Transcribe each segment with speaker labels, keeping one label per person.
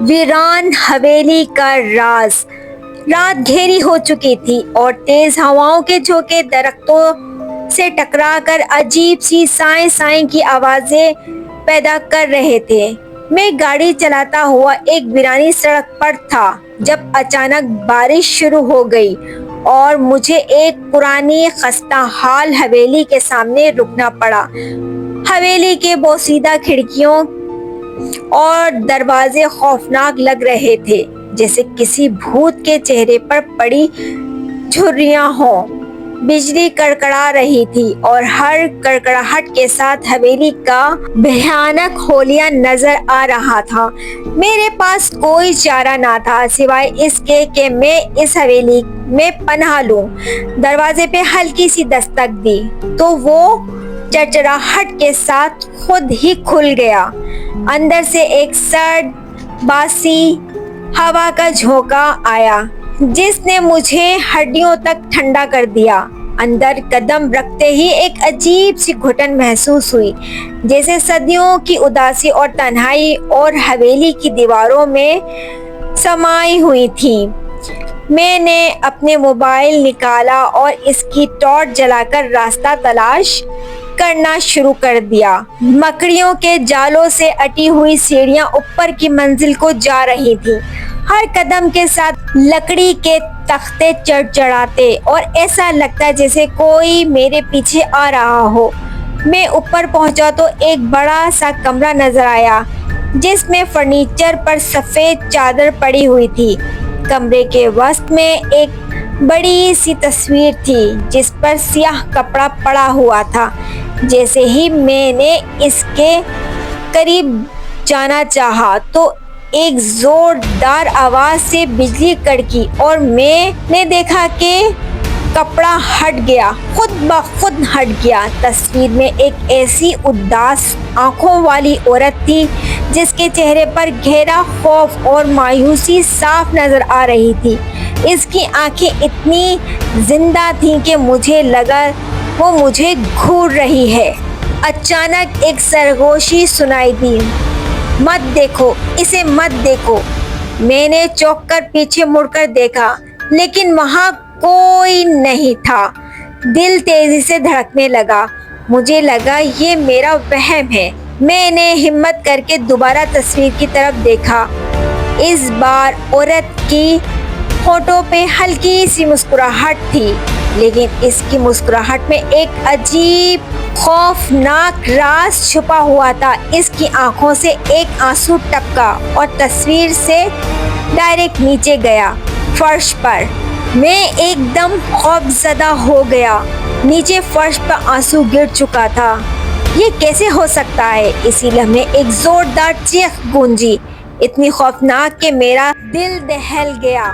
Speaker 1: ویران حویلی کا راز۔ رات گہری ہو چکی تھی اور تیز ہواؤں کے جھونکے درختوں سے ٹکرا کر عجیب سی سائیں سائیں کی آوازیں پیدا کر رہے تھے۔ میں گاڑی چلاتا ہوا ایک ویرانی سڑک پر تھا جب اچانک بارش شروع ہو گئی اور مجھے ایک پرانی خستہ حال حویلی کے سامنے رکنا پڑا۔ حویلی کے بوسیدہ کھڑکیوں اور دروازے خوفناک لگ رہے تھے، جیسے کسی بھوت کے چہرے پر پڑی جھریاں ہوں۔ بجلی کڑکڑا رہی تھی اور ہر کڑکڑاہٹ کے ساتھ حویلی کا بھیانک حلیہ نظر آ رہا تھا۔ میرے پاس کوئی چارہ نہ تھا سوائے اس کے کہ میں اس حویلی میں پناہ لوں۔ دروازے پہ ہلکی سی دستک دی تو وہ چڑچڑاہٹ کے ساتھ خود ہی کھل گیا۔ اندر سے ایک سرد باسی ہوا کا جھونکا آیا جس نے مجھے ہڈیوں تک ٹھنڈا کر دیا۔ اندر قدم رکھتے ہی ایک عجیب سی گھٹن محسوس ہوئی، جیسے صدیوں کی اداسی اور تنہائی اور حویلی کی دیواروں میں سمائی ہوئی تھی۔ میں نے اپنے موبائل نکالا اور اس کی ٹارچ جلا کر راستہ تلاش کرنا شروع کر دیا۔ مکڑیوں کے جالوں سے اٹی ہوئی سیڑھیاں اوپر کی منزل کو جا رہی تھیں، ہر قدم کے ساتھ لکڑی کے تختے چڑچڑاتے اور ایسا لگتا جیسے کوئی میرے پیچھے آ رہا ہو۔ میں اوپر پہنچا تو ایک بڑا سا کمرہ نظر آیا جس میں فرنیچر پر سفید چادر پڑی ہوئی تھی۔ کمرے کے وسط میں ایک بڑی سی تصویر تھی جس پر سیاہ کپڑا پڑا ہوا تھا۔ جیسے ہی میں نے اس کے قریب جانا چاہا تو ایک زوردار آواز سے بجلی کڑکی اور میں نے دیکھا کہ کپڑا ہٹ گیا، خود بخود ہٹ گیا۔ تصویر میں ایک ایسی اداس آنکھوں والی عورت تھی جس کے چہرے پر گہرا خوف اور مایوسی صاف نظر آ رہی تھی۔ اس کی آنکھیں اتنی زندہ تھیں کہ مجھے لگا وہ مجھے گھور رہی ہے۔ اچانک ایک سرگوشی سنائی دی، "مت دیکھو، اسے مت دیکھو۔" میں نے چونک کر پیچھے مڑ کر دیکھا لیکن وہاں کوئی نہیں تھا۔ دل تیزی سے دھڑکنے لگا۔ مجھے لگا یہ میرا وہم ہے۔ میں نے ہمت کر کے دوبارہ تصویر کی طرف دیکھا۔ اس بار عورت کی ہونٹوں پہ ہلکی سی مسکراہٹ تھی، لیکن اس کی مسکراہٹ میں ایک عجیب خوفناک راز چھپا ہوا تھا۔ اس کی آنکھوں سے ایک آنسو ٹپکا اور تصویر سے ڈائریکٹ نیچے گیا، فرش پر۔ میں ایک دم خوفزدہ ہو گیا۔ نیچے فرش پر آنسو گر چکا تھا۔ یہ کیسے ہو سکتا ہے؟ اسی لمحے ایک زوردار چیخ گونجی، اتنی خوفناک کہ میرا دل دہل گیا۔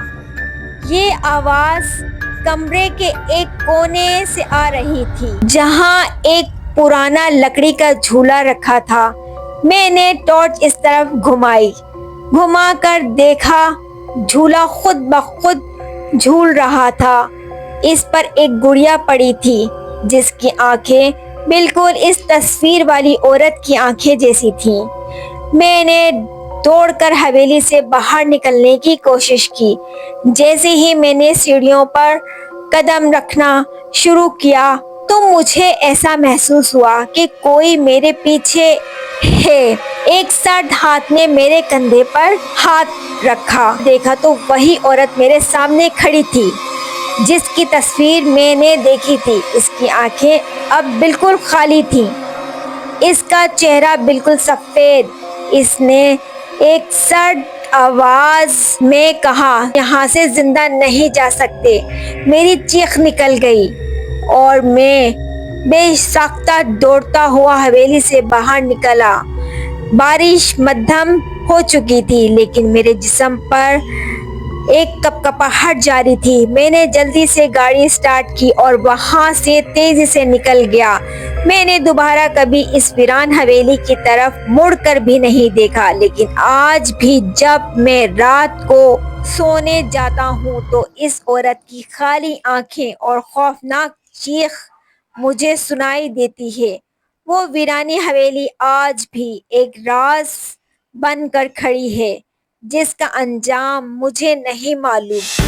Speaker 1: یہ آواز کمرے کے ایک کونے سے آ رہی تھی جہاں ایک پرانا لکڑی کا جھولا رکھا تھا۔ میں نے ٹارچ اس طرف گھمائی، گھما کر دیکھا جھولا خود بخود جھول رہا تھا۔ اس پر ایک گڑیا پڑی تھی جس کی آنکھیں بالکل اس تصویر والی عورت کی آنکھیں جیسی تھیں۔ میں نے دوڑ کر حویلی سے باہر نکلنے کی کوشش کی۔ جیسے ہی میں نے سیڑھیوں پر قدم رکھنا شروع کیا تو مجھے ایسا محسوس ہوا کہ کوئی میرے پیچھے ہے۔ ایک سرد ہاتھ نے میرے کندھے پر ہاتھ رکھا۔ دیکھا تو وہی عورت میرے سامنے کھڑی تھی جس کی تصویر میں نے دیکھی تھی۔ اس کی آنکھیں اب بالکل خالی تھیں، اس کا چہرہ بالکل سفید۔ اس نے ایک سرد آواز میں کہا، "یہاں سے زندہ نہیں جا سکتے۔" میری چیخ نکل گئی اور میں بے ساختہ دوڑتا ہوا حویلی سے باہر نکلا۔ بارش مدھم ہو چکی تھی لیکن میرے جسم پر ایک کپکپاہٹ جاری تھی۔ میں نے جلدی سے گاڑی سٹارٹ کی اور وہاں سے تیزی سے نکل گیا۔ میں نے دوبارہ کبھی اس ویران حویلی کی طرف مڑ کر بھی نہیں دیکھا، لیکن آج بھی جب میں رات کو سونے جاتا ہوں تو اس عورت کی خالی آنکھیں اور خوفناک چیخ مجھے سنائی دیتی ہے۔ وہ ویرانی حویلی آج بھی ایک راز بن کر کھڑی ہے، جس کا انجام مجھے نہیں معلوم۔